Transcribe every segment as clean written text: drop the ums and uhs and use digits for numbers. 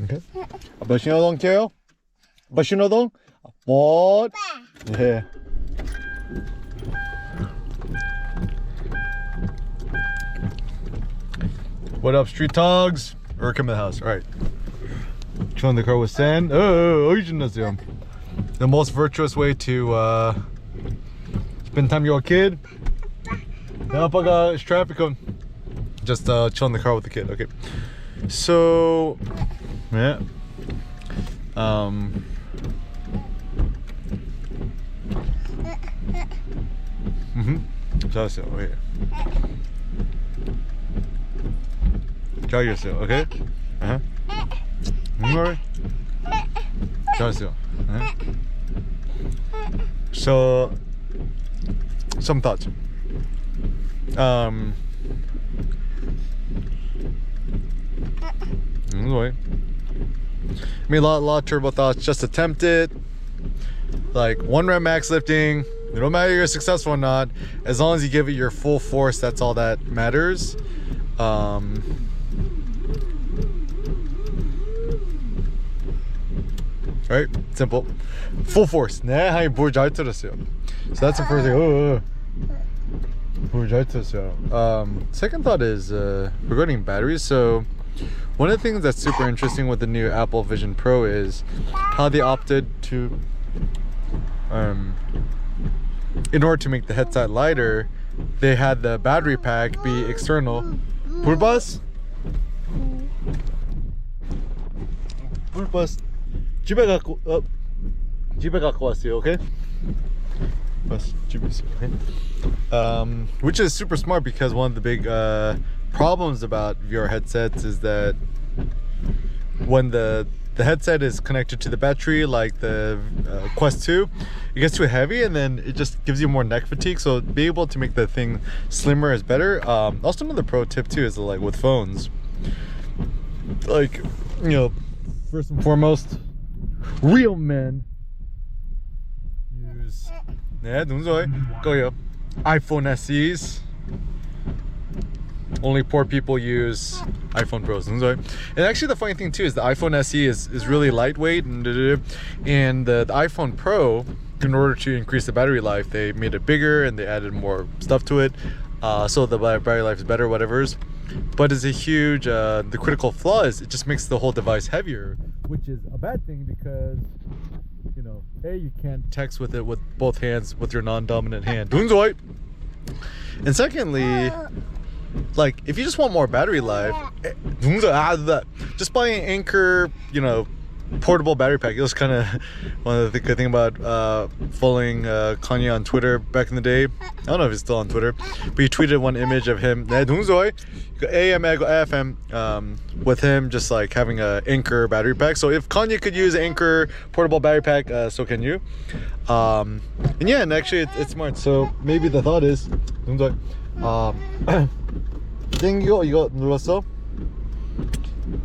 Okay. 아빠 신호등 켜요? 아빠 신호등? 뭐? 예. What up, street dogs? Or come in the house. All right. Filling the car with sand. Oh, the most virtuous way to spend time with your kid. It's traffic. Just chill in the car with the kid. Okay. So, yeah. 잘했어요. Okay. 잘했어요. Okay. Alright. 잘했어요. So, some thoughts. Anyway, I mean, a lot of turbo thoughts. Just attempt it. Like 1 rep max lifting. No matter if you're successful or not, as long as you give it your full force, that's all that matters. Right? Simple. Full force. 네, 하이 뭘 잘 들었어요. So that's the first thing. 뭘 잘 들었어요. Second thought is regarding batteries. So one of the things that's super interesting with the new Apple Vision Pro is how they opted to in order to make the headset lighter, they had the battery pack be external. 불버스? 불버스. 집에 갖고 왔어요, okay? Bus, 집에 있어요, okay? Which is super smart because one of the big problems about VR headsets is that when the headset is connected to the battery, like the Quest 2, it gets too heavy and then it just gives you more neck fatigue. So being able to make the thing slimmer is better. Also another pro tip too is like with phones, like, you know, first and foremost, real men use iPhone SEs. Only poor people use iPhone Pros. And actually the funny thing too is the iPhone SE is really lightweight, and the iPhone Pro, in order to increase the battery life, they made it bigger and they added more stuff to it, so the battery life is better, whatever's. But it's a huge the critical flaw is it just makes the whole device heavier, which is a bad thing because, you know, you can't text with it with both hands with your non-dominant hand. And secondly, like if you just want more battery life, just buy an Anker, you know, portable battery pack. It was kind of one of the good thing about following Kanye on Twitter back in the day. I don't know if he's still on Twitter, but he tweeted one image of him AM FM with him just like having a Anker battery pack. So if Kanye could use Anker portable battery pack, so can you. And yeah, and actually it's smart. So maybe the thought is 이거 눌렀어?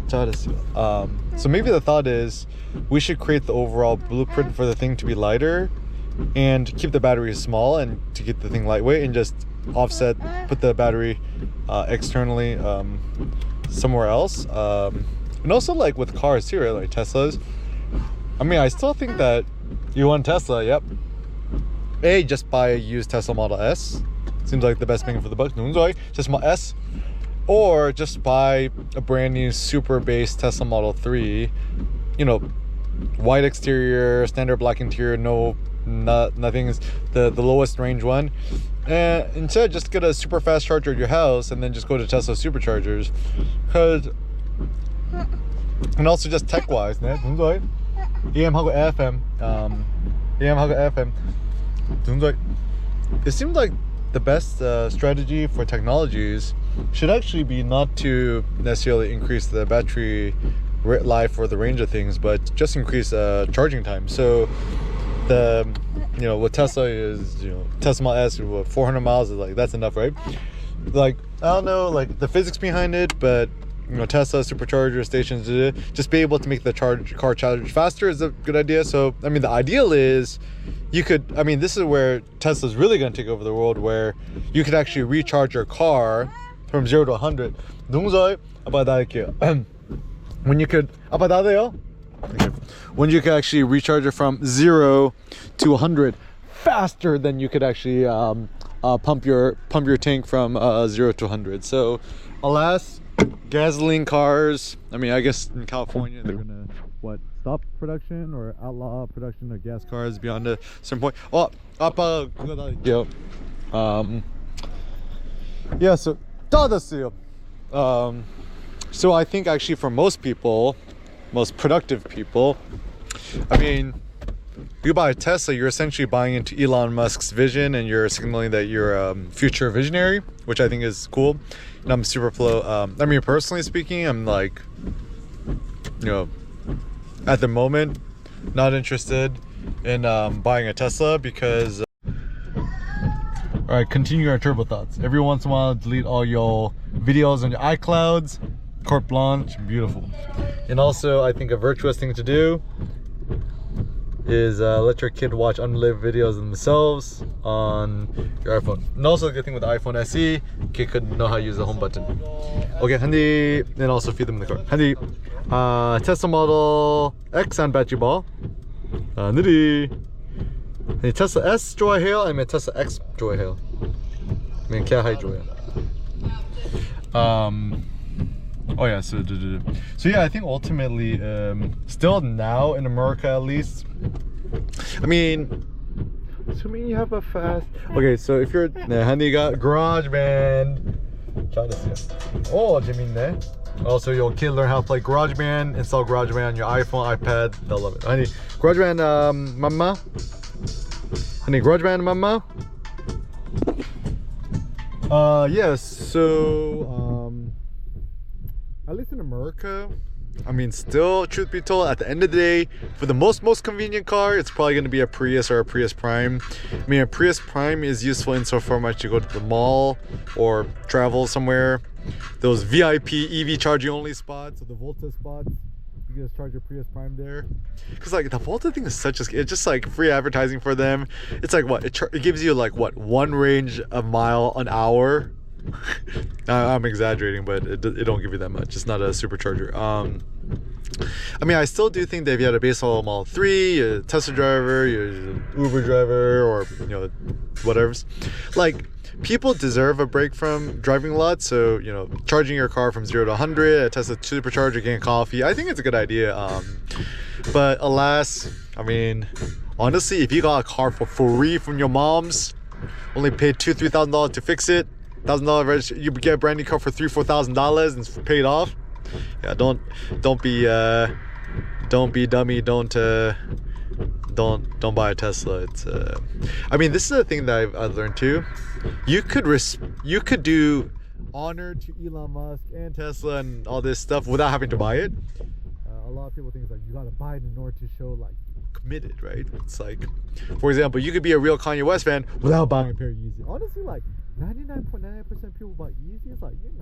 잘했어요. So maybe the thought is we should create the overall blueprint for the thing to be lighter and keep the battery small and to get the thing lightweight, and just offset, put the battery externally somewhere else. And also like with cars too, right? Like Teslas. I mean, I still think that you want Tesla, yep. Just buy a used Tesla Model S. Seems like the best bang for the buck. Just Model S. Or just buy a brand new super base Tesla Model 3. You know, white exterior, standard black interior, nothing is the lowest range one. And instead just get a super fast charger at your house and then just go to Tesla superchargers. And also just tech wise, AM하고 FM, AM하고 FM. It seems like the best strategy for technologies should actually be not to necessarily increase the battery life or the range of things, but just increase charging time. So the, you know, what Tesla is, you know, Tesla Model S, 400 miles is like, that's enough, right? Like, I don't know like the physics behind it, but you know, Tesla supercharger stations, just be able to make the car charge faster is a good idea. So I mean, the ideal is you could, I mean, this is where Tesla's really going to take over the world, where you could actually recharge your car from 0 to 100. when you could when you could actually recharge it from 0 to 100 faster than you could actually pump your tank from 0 to 100. So alas, gasoline cars, I mean, I guess in California they're gonna stop production or outlaw production of gas cars beyond a certain point. Yeah, so so I think actually for most people, most productive people, I mean, you buy a Tesla, you're essentially buying into Elon Musk's vision, and you're signaling that you're a future visionary, which I think is cool. And I'm super I mean, personally speaking, I'm like, you know, at the moment, not interested in buying a Tesla because all right, continue our turbo thoughts. Every once in a while, delete all your videos on your iClouds. Carte blanche, beautiful. And also, I think a virtuous thing to do is let your kid watch unrelated videos themselves on your iPhone. And also, the good thing with the iPhone SE, kid could know how to use the home button. Okay, handy. And also feed them in the car. Handy. Tesla Model X and battery ball. 느리. Tesla S 좋아해요? 아니면 Tesla X 좋아해요? 아니면 걔 좋아해요? Oh yeah, so yeah, I think ultimately still now in America at least, I mean, assuming you have a fast, okay, so if you're 한이가 GarageBand 재밌네. Also, your kid learn how to play GarageBand, install GarageBand on your iPhone, iPad, they'll love it. 한이 GarageBand 맘마? 한이 GarageBand 맘마? Yes, so at least in America, I mean, still, truth be told, at the end of the day, for the most convenient car, it's probably going to be a Prius or a Prius Prime. I mean, a Prius Prime is useful insofar much you go to the mall or travel somewhere. Those VIP EV charging only spots, or the Volta spots, you can just charge your Prius Prime there. Because like the Volta thing is it's just like free advertising for them. It's like what it gives you like what, one range a mile an hour. I'm exaggerating, but it don't give you that much. It's not a supercharger. I mean, I still do think that if you had a base Model 3, a Tesla driver, you're an Uber driver, or you know, whatever's, like, people deserve a break from driving a lot. So, you know, charging your car from 0 to 100, a Tesla supercharger, getting coffee, I think it's a good idea. But alas, I mean, honestly, if you got a car for free from your mom's, only paid $2,000-$3,000 to fix it, $1,000 you get a brand new car for $3,000-$4,000 and it's paid off. Yeah, don't be dummy. Don't buy a Tesla. It's I mean, this is the thing that I've learned too. You could do honor to Elon Musk and Tesla and all this stuff without having to buy it. A lot of people think it's like you gotta buy it in order to show like committed, right? It's like, for example, you could be a real Kanye West fan without buying a pair of Yeezy. Honestly, like 99.99% people buy Yeezy. It's like, you're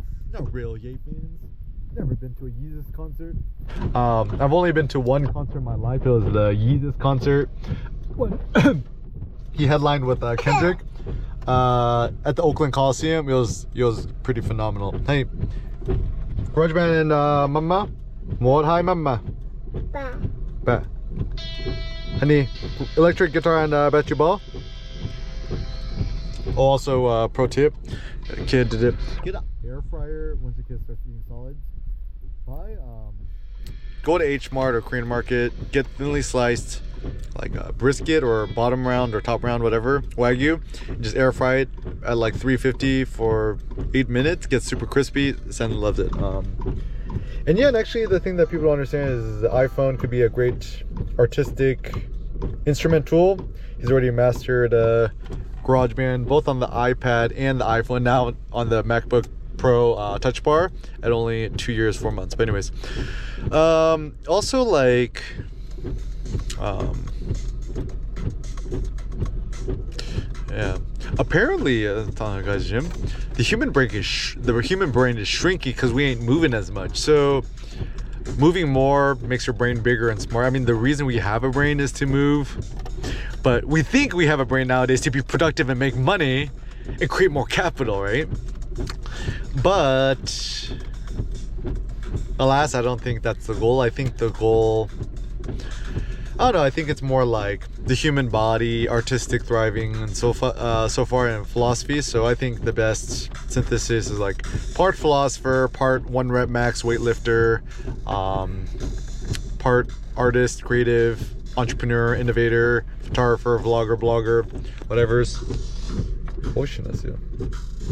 not real Ye fans. Never been to a Yeezus concert. I've only been to one concert in my life. It was the Yeezus concert. He headlined with Kendrick at the Oakland Coliseum. It was pretty phenomenal. Hey, GarageBand and Mama. What? Hi, Mama. Ba. Honey, electric guitar and battery ball. Also, pro tip, kid did it. Get an air fryer once your kid starts eating solids. Go to H Mart or Korean Market, get thinly sliced like a brisket or bottom round or top round, whatever, Wagyu, and just air fry it at like 350 for 8 minutes. Gets super crispy. Son loves it. And yeah, and actually the thing that people don't understand is the iPhone could be a great artistic instrument tool. He's already mastered GarageBand both on the iPad and the iPhone, now on the MacBook Pro Touch Bar at only 2 years 4 months. But anyways, also like yeah, apparently guys, Jim, the human brain is shrinking because we ain't moving as much. So moving more makes your brain bigger and smarter. I mean, the reason we have a brain is to move, but we think we have a brain nowadays to be productive and make money and create more capital, right? But Alas, I don't think that's the goal. I think the goal, I don't know, I think it's more like the human body, artistic thriving, and so far in philosophy. So I think the best synthesis is like part philosopher, part 1 rep max weightlifter, part artist, creative, entrepreneur, innovator, photographer, vlogger, blogger, whatever's.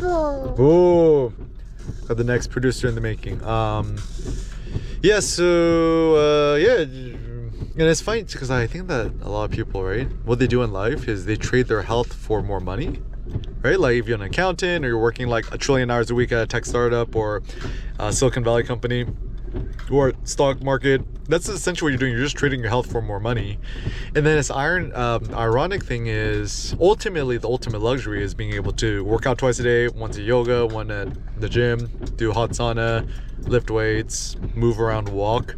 Oh, got the next producer in the making. Yeah, so yeah, and it's funny because I think that a lot of people, right, what they do in life is they trade their health for more money, right? Like if you're an accountant or you're working like 1 trillion hours a week at a tech startup or a Silicon Valley company or stock market, that's essentially what you're doing. You're just trading your health for more money. And then this ironic thing is ultimately the ultimate luxury is being able to work out twice a day, once at yoga, one at the gym, do hot sauna, lift weights, move around, walk.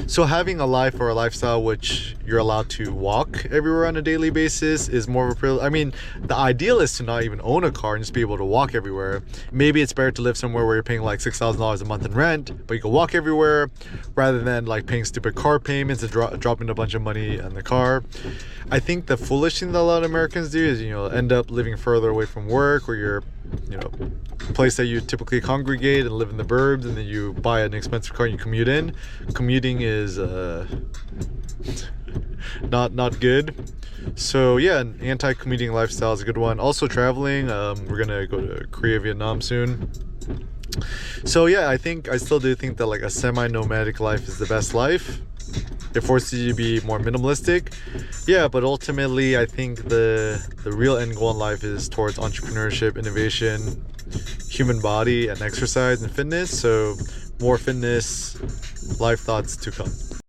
So having a life or a lifestyle which you're allowed to walk everywhere on a daily basis is more of a privilege. I mean, the ideal is to not even own a car and just be able to walk everywhere. Maybe it's better to live somewhere where you're paying like $6,000 a month in rent, but you can walk everywhere rather than like paying stupid car payments and dropping a bunch of money on the car. I think the foolish thing that a lot of Americans do is, end up living further away from work, or you're, place that you typically congregate and live in the burbs, and then you buy an expensive car and you commute in. Commuting is not good. So yeah, an anti-commuting lifestyle is a good one. Also traveling. We're gonna go to Korea, Vietnam soon. So yeah, I still do think that like a semi-nomadic life is the best life. It forces you to be more minimalistic. Yeah, but ultimately I think the real end goal in life is towards entrepreneurship, innovation, human body, and exercise and fitness. So more fitness life thoughts to come.